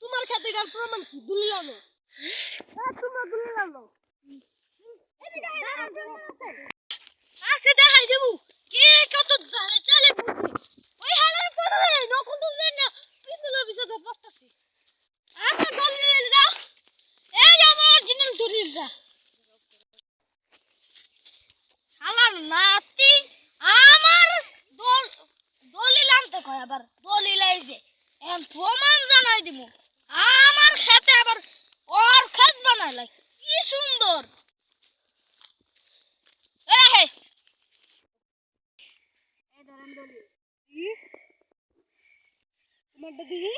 তোমার খেতে এটার প্রমাণ কি? দলিল আনো। তোমার দলিল আনো। আচ্ছা দেখাই দেবো কে কত চালে বুঝি। ওই হালার পরে নকল দলিল না পিছলে পিছলে পড়তাছে। আমার দলিলরা এই আমার অরিজিনাল দলিলরা। হালার নাতি আমার দলিল আনতে কয় আবার দলিল এই যে এখন প্রমাণ জানাই দিব। আমার খেতে আবার ওর খেত বানাইলাই কি সুন্দর। এই ধরেন দলিল তোমারটা দিবি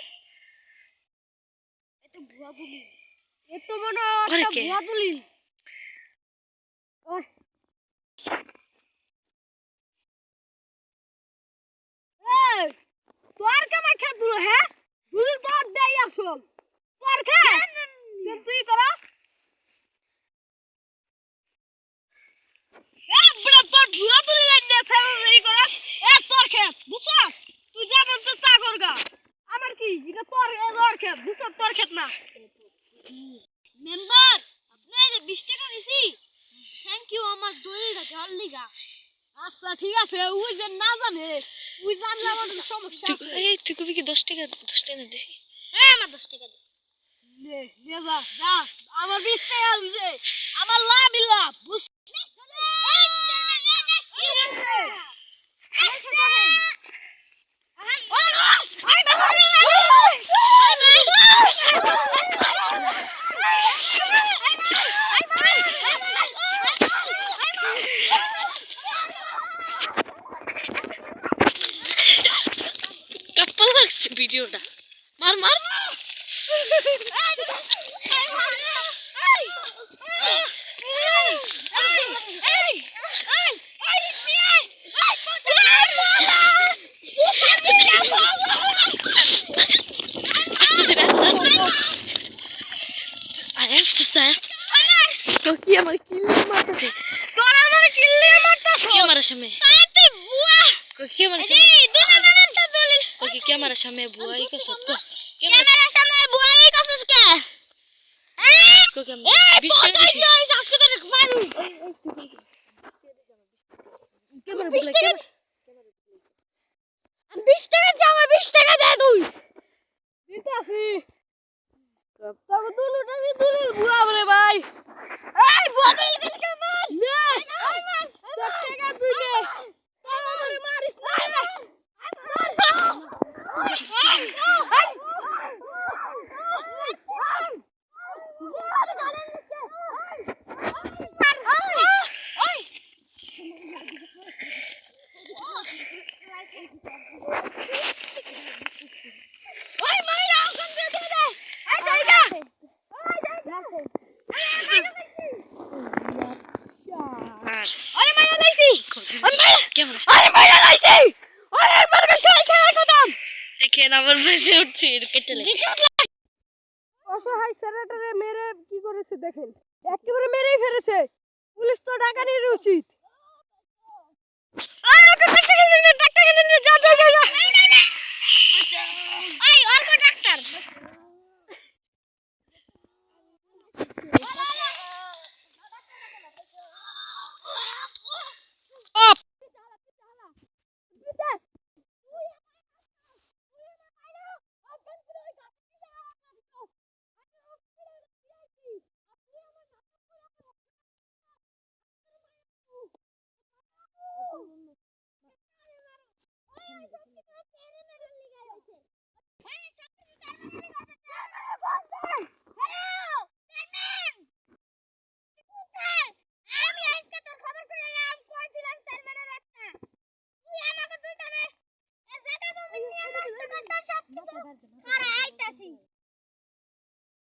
এটা ভুয়া দলিল। এত বড় একটা ভুয়া দলিল। ওই তোর কেমন খেত দিল? হ্যাঁ দলিল তোর দেই আসল তোর খেত তুই করা বড় তোর ভুয়া দলিল না ফেরই করা তোর খেত বুঝছ। তুই যাবেন তো সাগর গা আমার কি এটা তোর খেত বুঝছ তোর খেত না। মেম্বার আপনি এই 20 টাকা দিছি থ্যাংক ইউ আমার দলিলটা জল লিগা। আচ্ছা ঠিক আছে ওই যে না জানে ওই জানলে আমার সমস্যা আছে। এই তুই কবি কি 10 টাকা দিছি। হ্যাঁ আমার 10 টাকা দে নে নে যা আমার 20 টাকা দিছে আমার লাভ বুঝ। ভিডিওটা মার মার কি আমার কিল্লি মারতেছে তোর আমার কিল্লি মারতেছে কি আমার সামনে তুই বুয়া কি আমার সামনে ওকে ক্যামেরার সামনে বুয়াই কসস তো ক্যামেরার সামনে বুয়াই কসস কে তো ক্যামেরা 20 টাকা দিছি আজকে তো মারু ক্যামেরা বলে ক্যামেরা আমি 20 টাকা দে আমার 20 টাকা দে তুই দিতাছি তোকে দুলুটা বুয়া বলে ভাই এই বুয়া দিলি দিল কে মার নে তোর টাকা তুই নে তোর আমারে মারিস না আমার বেঁচে উঠছি কেটে অসহায় ছেলেটারে মেরে কি করেছে দেখেন একেবারে মেরেই ফেলেছে। পুলিশ তো ডাকানির উচিত। ডাক্তার